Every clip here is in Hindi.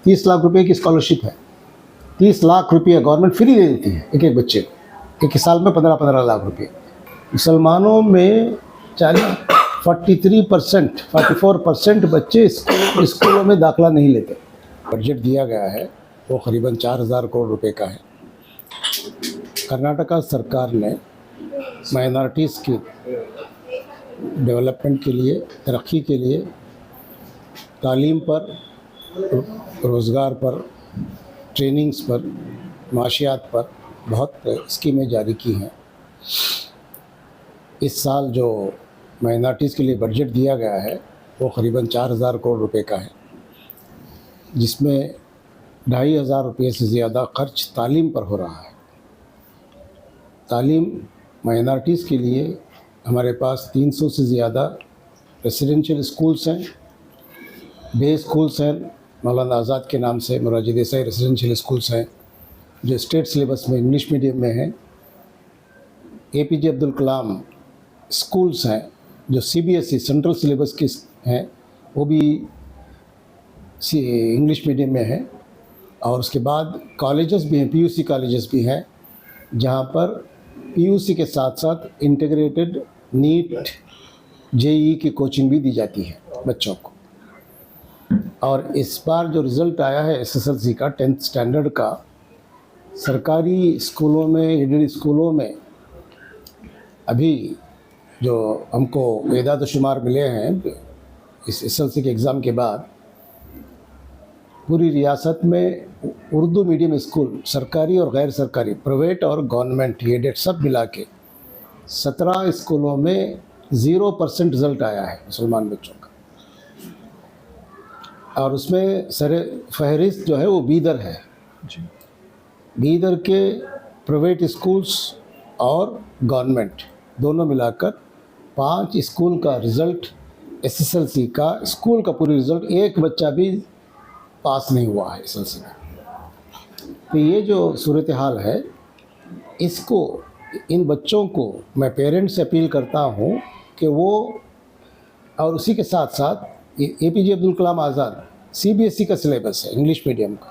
30 लाख रुपए की स्कॉलरशिप है। 30 लाख रुपये गवर्नमेंट फ्री दे देती है एक एक बच्चे को, एक साल में 15-15 लाख रुपये। मुसलमानों में 44% बच्चे स्कूलों में दाखिला नहीं लेते। बजट दिया गया है वो करीबन 4,000 करोड़ रुपए का है। कर्नाटका सरकार ने माइनॉरिटीज़ की डेवलपमेंट के लिए, तरक्की के लिए, तालीम पर, रोज़गार पर, ट्रेनिंग्स पर, माशियात पर बहुत स्कीमें जारी की हैं। इस साल जो माइनॉरिटीज़ के लिए बजट दिया गया है वो करीबन 4,000 करोड़ रुपए का है, जिसमें 2,500 रुपये से ज़्यादा खर्च तालीम पर हो रहा है। तालीम माइनॉरिटीज़ के लिए हमारे पास 300 से ज़्यादा रेसिडेंशियल स्कूल्स हैं, डे स्कूल्स हैं, मौलाना आज़ाद के नाम से मोरारजी देसाई रेसिडेंशियल स्कूल्स हैं जो स्टेट सिलेबस में इंग्लिश मीडियम में हैं। APJ अब्दुल कलाम स्कूल्स हैं जो CBSE सेंट्रल सिलेबस के हैं, वो भी इंग्लिश मीडियम में है। और उसके बाद कॉलेजेस भी हैं, PUC कॉलेजेस भी हैं, जहाँ पर PUC के साथ साथ इंटीग्रेटेड नीट JEE की कोचिंग भी दी जाती है बच्चों को। और इस बार जो रिज़ल्ट आया है SSLC का 10th स्टैंडर्ड का, सरकारी स्कूलों में, एडेड स्कूलों में अभी जो हमको एदाद शुमार मिले हैं इस SSLC के एग्ज़ाम के बाद, पूरी रियासत में उर्दू मीडियम स्कूल, सरकारी और गैर सरकारी, प्राइवेट और गवर्नमेंट एडेड सब मिला के 17 स्कूलों में 0% रिज़ल्ट आया है मुसलमान बच्चों का। और उसमें सर फहरिस्त जो है वो बीदर है। बीदर के प्राइवेट स्कूल्स और गवर्नमेंट दोनों मिलाकर 5 स्कूल का रिज़ल्ट, SSLC का स्कूल का पूरी रिज़ल्ट, एक बच्चा भी पास नहीं हुआ है SSLC में। तो ये जो सूरत हाल है, इसको, इन बच्चों को मैं पेरेंट्स से अपील करता हूँ कि वो, और उसी के साथ साथ APJ अब्दुल कलाम आज़ाद CBSE का सिलेबस है इंग्लिश मीडियम का,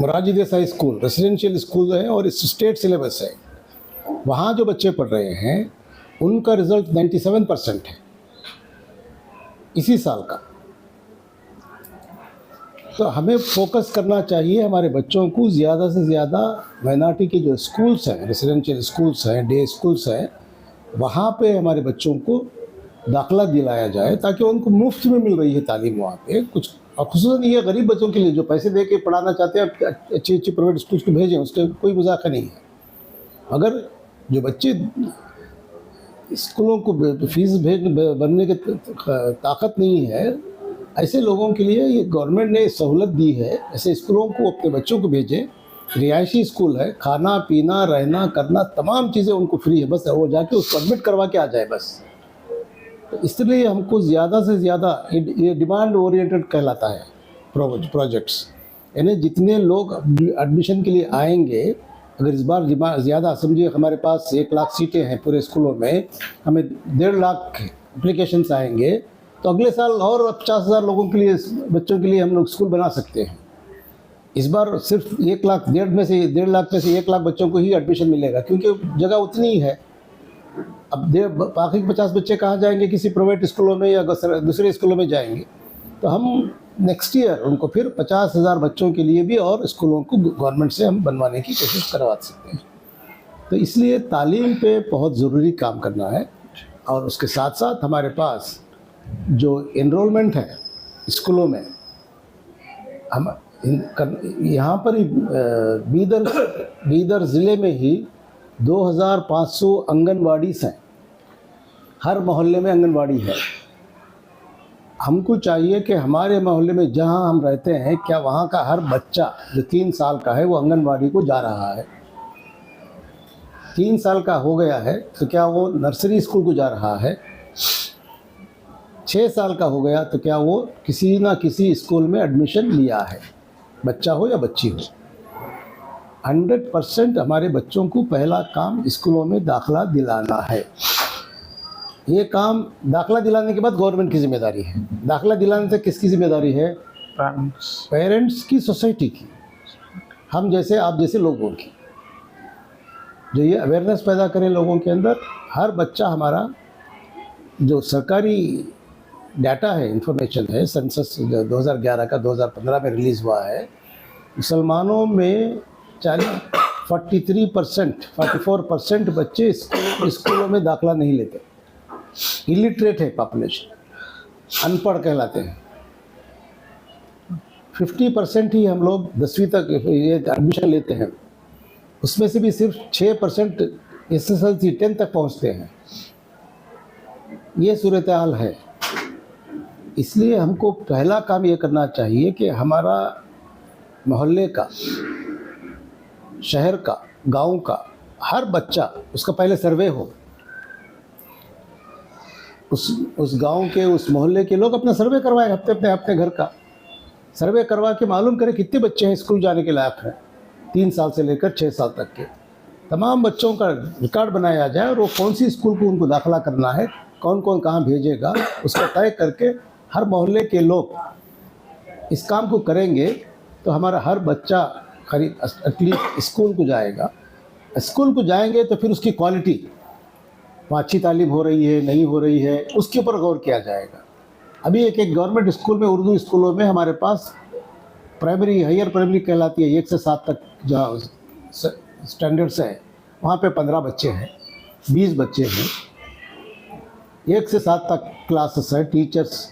Morarji Desai school residential school है और स्टेट सिलेबस है, वहाँ जो बच्चे पढ़ रहे हैं उनका रिज़ल्ट 97% है इसी साल का। तो हमें फोकस करना चाहिए हमारे बच्चों को ज़्यादा से ज़्यादा माइनॉरिटी के जो स्कूल्स हैं, रेसिडेंशियल स्कूल्स हैं, डे स्कूल्स हैं, वहाँ पे हमारे बच्चों को दाखिला दिलाया जाए ताकि उनको मुफ्त में मिल रही है तालीम वहाँ पे कुछ। और खुसूसन ये गरीब बच्चों के लिए जो पैसे दे के पढ़ाना चाहते हैं, अच्छी अच्छी प्राइवेट स्कूल्स को भेजें, उसके कोई मजाक नहीं है। अगर जो बच्चे स्कूलों को फीस भरने की ताकत नहीं है, ऐसे लोगों के लिए ये गवर्नमेंट ने सहूलत दी है। ऐसे स्कूलों को अपने बच्चों को भेजें, रिहायशी स्कूल है, खाना पीना रहना करना तमाम चीज़ें उनको फ्री है, बस वो जाके उसको एडमिट करवा के आ जाए बस। तो इसलिए हमको ज़्यादा से ज़्यादा, ये डिमांड ओरिएंटेड कहलाता है प्रोजेक्ट्स, यानी जितने लोग एडमिशन के लिए आएंगे, अगर इस बार ज़्यादा, समझिए हमारे पास 1 लाख सीटें हैं पूरे स्कूलों में, हमें 1.5 लाख एप्लीकेशंस आएंगे, तो अगले साल और 50,000 लोगों के लिए, बच्चों के लिए हम लोग स्कूल बना सकते हैं। इस बार सिर्फ 1 लाख, 1.5 लाख में से 1 लाख बच्चों को ही एडमिशन मिलेगा, क्योंकि जगह उतनी ही है। अब बाकी 50 बच्चे कहाँ जाएंगे, किसी प्राइवेट स्कूलों में या दूसरे स्कूलों में जाएंगे। तो हम नेक्स्ट ईयर उनको फिर 50,000 बच्चों के लिए भी और स्कूलों को गवर्नमेंट से हम बनवाने की कोशिश करवा सकते हैं। तो इसलिए तालीम पे बहुत ज़रूरी काम करना है। और उसके साथ साथ हमारे पास जो एनरोलमेंट है स्कूलों में, हम यहाँ पर ही बीदर ज़िले में ही 2,500 आंगनवाड़ीज़ हैं, हर मोहल्ले में आंगनवाड़ी है। हमको चाहिए कि हमारे मोहल्ले में जहाँ हम रहते हैं, क्या वहाँ का हर बच्चा जो 3 साल का है वो आंगनवाड़ी को जा रहा है। 3 साल का हो गया है तो क्या वो नर्सरी स्कूल को जा रहा है। 6 साल का हो गया तो क्या वो किसी ना किसी स्कूल में एडमिशन लिया है, बच्चा हो या बच्ची हो। 100% हमारे बच्चों को पहला काम स्कूलों में दाखिला दिलाना है। ये काम दाखिला दिलाने के बाद गवर्नमेंट की जिम्मेदारी है। दाखिला दिलाने से किसकी जिम्मेदारी है? पेरेंट्स की, सोसाइटी की, हम जैसे आप जैसे लोगों की, जो ये अवेयरनेस पैदा करें लोगों के अंदर। हर बच्चा हमारा, जो सरकारी डाटा है, इंफॉर्मेशन है, सेंसस 2011 का 2015 में रिलीज़ हुआ है, मुसलमानों में 44% बच्चे स्कूलों में दाखिला नहीं लेते। इलिटरेट है पॉपुलेशन, अनपढ़ कहलाते हैं। 50% ही हम लोग 10वीं तक ये एडमिशन लेते हैं, उसमें से भी सिर्फ 6% SSLC 10 तक पहुंचते हैं। ये सूरत हाल है। इसलिए हमको पहला काम ये करना चाहिए कि हमारा मोहल्ले का, शहर का, गांव का हर बच्चा, उसका पहले सर्वे हो। उस गांव के, उस मोहल्ले के लोग अपना सर्वे करवाएं, अपने घर का सर्वे करवा के मालूम करें कितने बच्चे हैं स्कूल जाने के लायक हैं। 3 साल से लेकर 6 साल तक के तमाम बच्चों का रिकॉर्ड बनाया जाए, और वो कौन सी स्कूल को उनको दाखिला करना है, कौन कौन कहाँ भेजेगा, उसका तय करके हर मोहल्ले के लोग इस काम को करेंगे तो हमारा हर बच्चा करीब एटलीस्ट स्कूल को जाएगा। स्कूल को जाएंगे तो फिर उसकी क्वालिटी, वहाँ अच्छी तालीम हो रही है नहीं हो रही है, उसके ऊपर गौर किया जाएगा। अभी एक गवर्नमेंट स्कूल में, उर्दू स्कूलों में हमारे पास प्राइमरी, हायर प्राइमरी कहलाती है, 1 से 7 तक जहाँ स्टैंडर्ड्स हैं, वहाँ पे 15 बच्चे हैं, 20 बच्चे हैं। 1 से 7 तक क्लासेस है, टीचर्स,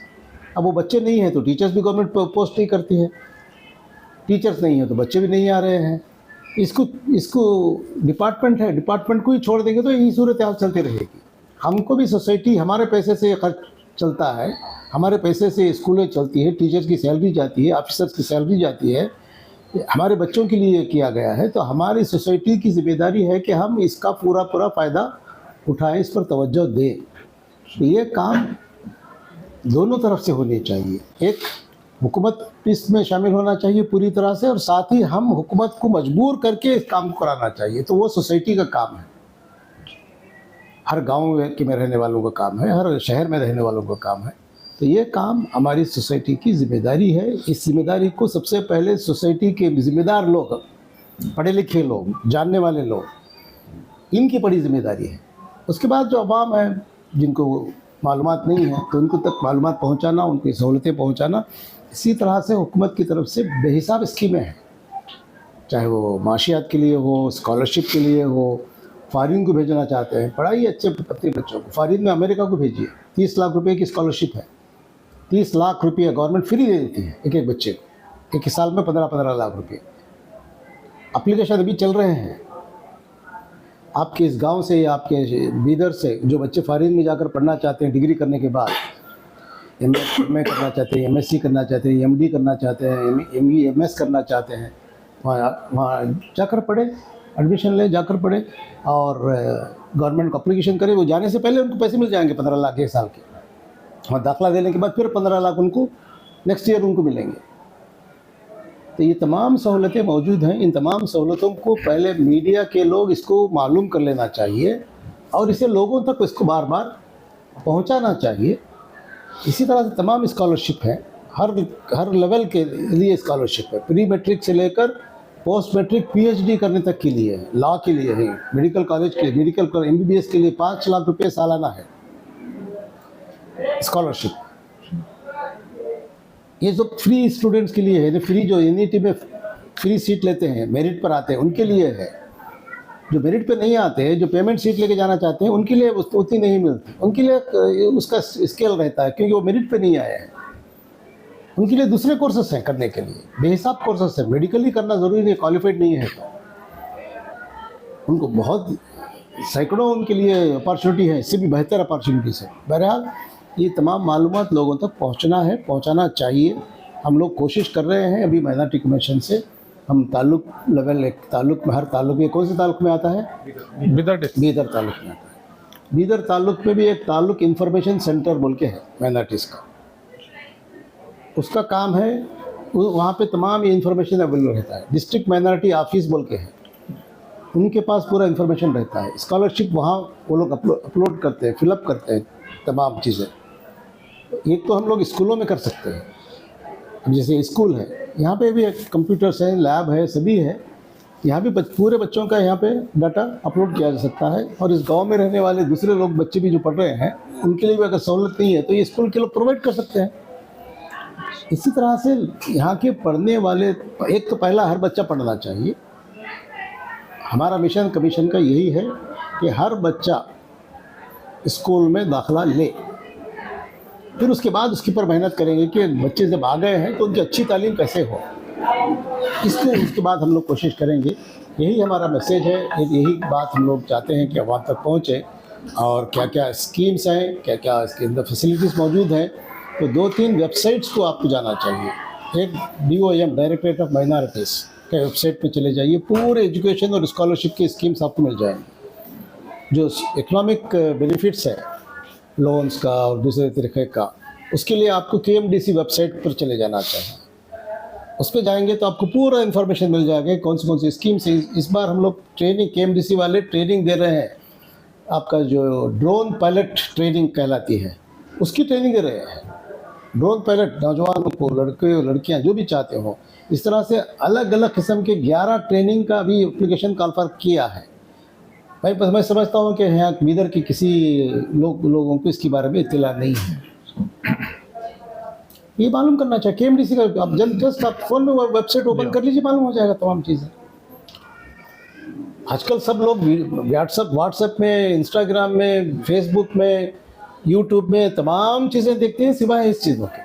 अब वो बच्चे नहीं हैं तो टीचर्स भी गवर्नमेंट पोस्ट नहीं करती है, टीचर्स नहीं है तो बच्चे भी नहीं आ रहे हैं। इसको डिपार्टमेंट है, डिपार्टमेंट को ही छोड़ देंगे तो यही सूरत हाल चलती रहेगी। हमको भी सोसाइटी, हमारे पैसे से खर्च चलता है, हमारे पैसे से स्कूलें चलती है, टीचर्स की सैलरी जाती है, ऑफिसर्स की सैलरी जाती है, हमारे बच्चों के लिए किया गया है। तो हमारी सोसाइटी की जिम्मेदारी है कि हम इसका पूरा फ़ायदा उठाएं, इस पर तवज्जो दें। तो ये काम दोनों तरफ से होनी चाहिए। एक, हुकूमत इसमें शामिल होना चाहिए पूरी तरह से, और साथ ही हम हुकूमत को मजबूर करके इस काम को कराना चाहिए। तो वो सोसाइटी का काम है, हर गांव में रहने वालों का काम है, हर शहर में रहने वालों का काम है। तो ये काम हमारी सोसाइटी की जिम्मेदारी है। इस जिम्मेदारी को सबसे पहले सोसाइटी के जिम्मेदार लोग, पढ़े लिखे लोग, जानने वाले लोग, इनकी बड़ी जिम्मेदारी है। उसके बाद जो अवाम है, जिनको मालूमात नहीं है, तो उनको तक मालूमात पहुंचाना, उनकी सहूलतें पहुंचाना। इसी तरह से हुकूमत की तरफ से बेहिसाब स्कीमें हैं, चाहे वो माशियात के लिए हो, स्कॉलरशिप के लिए हो, फ़ॉरेन को भेजना चाहते हैं, पढ़ाइए अच्छे अपने बच्चों को, फ़ॉरेन में अमेरिका को भेजिए। 30 लाख रुपए की स्कॉलरशिप है, 30 लाख रुपये गवर्नमेंट फ्री दे देती है एक बच्चे को, एक साल में 15-15 लाख रुपये। एप्लीकेशन अभी चल रहे हैं। आपके इस गांव से या आपके बीदर से जो बच्चे फ़ॉरेन में जाकर पढ़ना चाहते हैं, डिग्री करने के बाद MA करना चाहते हैं, MSc करना चाहते हैं, MD करना चाहते हैं, ME MS करना चाहते हैं, वहाँ जाकर पढ़े, एडमिशन ले, जाकर पढ़े और गवर्नमेंट को अप्लीकेशन करें। वो जाने से पहले उनको पैसे मिल जाएंगे 15 लाख 1 साल के, और दाखिला देने के बाद फिर 15 लाख उनको नेक्स्ट ईयर उनको मिलेंगे। तो ये तमाम सहूलतें मौजूद हैं। इन तमाम सहूलतों को पहले मीडिया के लोग इसको मालूम कर लेना चाहिए, और इसे लोगों तक इसको बार बार पहुंचाना चाहिए। इसी तरह से तमाम स्कॉलरशिप है, हर लेवल के लिए स्कॉलरशिप है, प्री मैट्रिक से लेकर पोस्ट मैट्रिक PhD करने तक के लिए है, लॉ के लिए है, मेडिकल कॉलेज के, मेडिकल MBBS के लिए 5 लाख रुपये सालाना है स्कॉलरशिप। ये जो फ्री स्टूडेंट्स के लिए है, फ्री जो NET में फ्री सीट लेते हैं, मेरिट पर आते हैं, उनके लिए है। जो मेरिट पे नहीं आते हैं, जो पेमेंट सीट लेके जाना चाहते हैं, उनके लिए उतनी नहीं मिलती, उनके लिए उसका स्केल रहता है, क्योंकि वो मेरिट पे नहीं आए हैं। उनके लिए दूसरे कोर्सेस हैं करने के लिए, बेहिसाब कोर्सेस हैं। मेडिकल ही करना ज़रूरी नहीं, क्वालिफाइड नहीं है तो उनको बहुत सैकड़ों उनके लिए अपॉर्चुनिटी है, इससे भी बेहतर अपॉर्चुनिटीज़ है। बहरहाल ये तमाम मालूमात लोगों तक पहुंचना है, पहुंचाना चाहिए। हम लोग कोशिश कर रहे हैं। अभी माइनॉरिटी कमीशन से हम ताल्लुक लेवल, एक ताल्लुक में, हर ताल्लुक में, कौन से ताल्लुक में आता है? बीदर ताल्लुक में आता है। बीदर ताल्लुक में भी एक ताल्लुक इंफॉर्मेशन सेंटर बोल के है माइनॉरिटीज़ का, उसका काम है, वहाँ पे तमाम ये इन्फॉर्मेशन अवेलेबल रहता है। डिस्ट्रिक्ट माइनॉरिटी ऑफिस बोल के है, उनके पास पूरा इन्फॉर्मेशन रहता है। स्कॉलरशिप वहाँ वो लोग अपलोड करते हैं, फिलअप करते हैं तमाम चीज़ें। एक तो हम लोग स्कूलों में कर सकते हैं, अब जैसे स्कूल है, यहाँ पे भी कंप्यूटर्स हैं, लैब है, सभी है। यहाँ भी पूरे बच्चों का यहाँ पे डाटा अपलोड किया जा सकता है। और इस गांव में रहने वाले दूसरे लोग बच्चे भी जो पढ़ रहे हैं, उनके लिए भी अगर सहूलत नहीं है तो ये स्कूल के लोग प्रोवाइड कर सकते हैं। इसी तरह से यहाँ के पढ़ने वाले, एक तो पहला हर बच्चा पढ़ना चाहिए। हमारा मिशन कमीशन का यही है कि हर बच्चा स्कूल में दाखिला ले। फिर उसके बाद उसके ऊपर मेहनत करेंगे कि बच्चे जब आ गए हैं तो उनकी अच्छी तालीम कैसे हो, इसलिए उसके बाद हम लोग कोशिश करेंगे। यही हमारा मैसेज है, यही बात हम लोग चाहते हैं कि वहाँ तक पहुँचे। और क्या क्या स्कीम्स हैं, क्या क्या इसके अंदर फैसिलिटीज़ मौजूद हैं, तो 2-3 वेबसाइट्स को आपको जाना चाहिए। एक DOM डायरेक्टरेट ऑफ माइनॉरिटीज़ के वेबसाइट पे चले जाइए, पूरे एजुकेशन और स्कॉलरशिप की स्कीम्स आपको मिल जाएंगी। जो इकोनॉमिक बेनिफिट्स है लोन्स का और दूसरे तरीके का, उसके लिए आपको KMDC वेबसाइट पर चले जाना चाहिए। उस पर जाएंगे तो आपको पूरा इन्फॉर्मेशन मिल जाएगा कौन सी स्कीम्स है। इस बार हम लोग ट्रेनिंग, KMDC वाले ट्रेनिंग दे रहे हैं। आपका जो ड्रोन पायलट ट्रेनिंग कहलाती है, उसकी ट्रेनिंग दे रहे हैं। ड्रोन पायलट नौजवानों को, लड़के और लड़कियां जो भी चाहते हो, इस तरह से अलग अलग किस्म के 11 ट्रेनिंग का भी एप्लीकेशन कॉल किया है। भाई मैं समझता हूँ कि यहाँ बीदर के किसी लोगों को इसके बारे में इत्तला नहीं है। ये मालूम करना चाहिए। KMDC का आप जस्ट आप फ़ोन में वेबसाइट ओपन कर लीजिए, मालूम हो जाएगा तमाम चीज़ें। आजकल सब लोग व्हाट्सएप में, इंस्टाग्राम में, फेसबुक में, यूट्यूब में तमाम चीज़ें देखते हैं सिवाय इस चीज़ों के।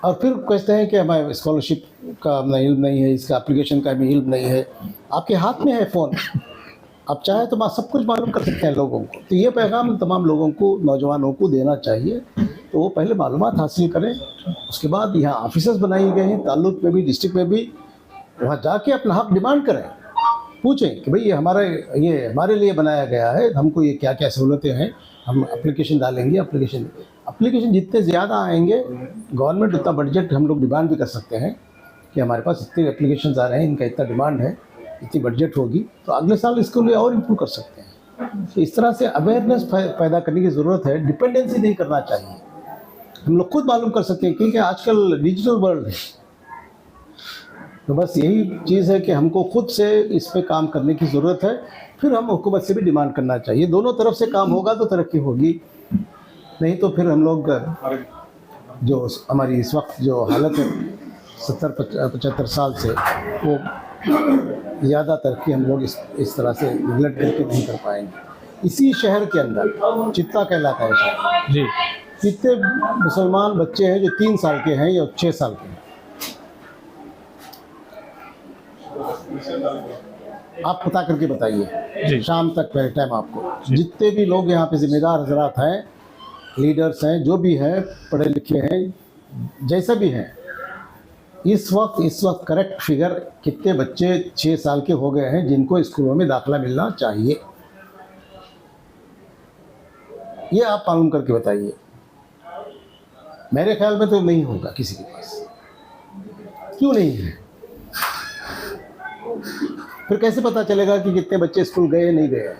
और फिर कहते हैं कि हमारे स्कॉलरशिप का हमें इल्म नहीं है, इसका एप्लीकेशन का हमें इल्म नहीं है। आपके हाथ में है फ़ोन, आप चाहे तो सब कुछ मालूम कर सकते हैं लोगों को। तो ये पैगाम तमाम लोगों को, नौजवानों को देना चाहिए। तो वो पहले मालूमात हासिल करें, उसके बाद यहाँ ऑफिसर्स बनाए गए हैं ताल्लुक में भी, डिस्ट्रिक्ट में भी, वहाँ जाके अपना हक डिमांड करें। पूछें कि भाई ये हमारे लिए बनाया गया है, हमको ये क्या क्या सहूलतें हैं, हम एप्लीकेशन डालेंगे। एप्लीकेशन जितने ज़्यादा आएंगे, गवर्नमेंट उतना बजट हम लोग डिमांड भी कर सकते हैं कि हमारे पास इतने एप्लीकेशन आ रहे हैं, इनका इतना डिमांड है, इतनी बजट होगी, तो अगले साल इसको लिए और इम्प्रूव कर सकते हैं। तो इस तरह से अवेयरनेस पैदा करने की ज़रूरत है। डिपेंडेंसी नहीं करना चाहिए, हम लोग खुद मालूम कर सकते हैं, क्योंकि आजकल डिजिटल वर्ल्ड है। तो बस यही चीज़ है कि हमको खुद से इस पे काम करने की ज़रूरत है। फिर हम हुकूमत से भी डिमांड करना चाहिए। दोनों तरफ से काम होगा तो तरक्की होगी, नहीं तो फिर हम लोग जो हमारी इस वक्त जो हालत है 70-75 साल से, वो ज़्यादा तरक्की हम लोग इस तरह से निगलेक्ट करके नहीं कर पाएंगे। इसी शहर के अंदर चित्ता कहलाता है शहर जी, कितने मुसलमान बच्चे हैं जो 3 साल के हैं या 6 साल के हैं। आप पता करके बताइए, शाम तक टाइम आपको। जितने भी लोग यहाँ पे जिम्मेदार हजरात हैं, लीडर्स हैं, जो भी हैं, पढ़े लिखे हैं, जैसा भी हैं, इस वक्त करेक्ट फिगर कितने बच्चे 6 साल के हो गए हैं जिनको स्कूलों में दाखिला मिलना चाहिए, ये आप मालूम करके बताइए। मेरे ख्याल में तो नहीं होगा किसी के पास। क्यों नहीं है? फिर कैसे पता चलेगा कि कितने बच्चे स्कूल गए नहीं गए?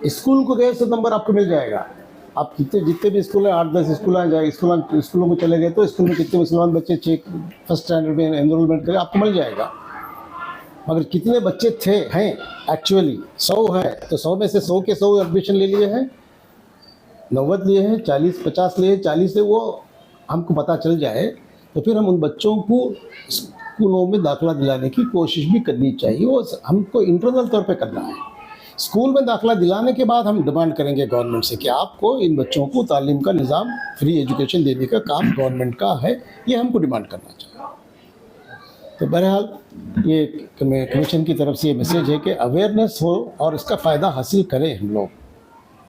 स्कूल को गए तो नंबर आपको मिल जाएगा। आप जितने भी स्कूल हैं, 8-10 स्कूल आ जाए, स्कूलों में चले गए तो स्कूल में कितने मुसलमान बच्चे फर्स्ट स्टैंडर्ड में एनरोलमेंट करें, आपको मिल जाएगा। मगर कितने बच्चे हैं एक्चुअली 100 है तो 100 में से 100 के 100 एडमिशन ले लिए हैं, 90 लिए हैं, 40-50 लिए, 40 से वो हमको पता चल जाए तो फिर हम उन बच्चों को स्कूलों में दाखिला दिलाने की कोशिश भी करनी चाहिए। वो हमको इंटरनल तौर पे करना है। स्कूल में दाखिला दिलाने के बाद हम डिमांड करेंगे गवर्नमेंट से कि आपको इन बच्चों को तालीम का निज़ाम, फ्री एजुकेशन देने का काम गवर्नमेंट का है, ये हमको डिमांड करना चाहिए। तो बहरहाल ये कमीशन की तरफ से ये मैसेज है कि अवेयरनेस हो और इसका फ़ायदा हासिल करें हम लोग।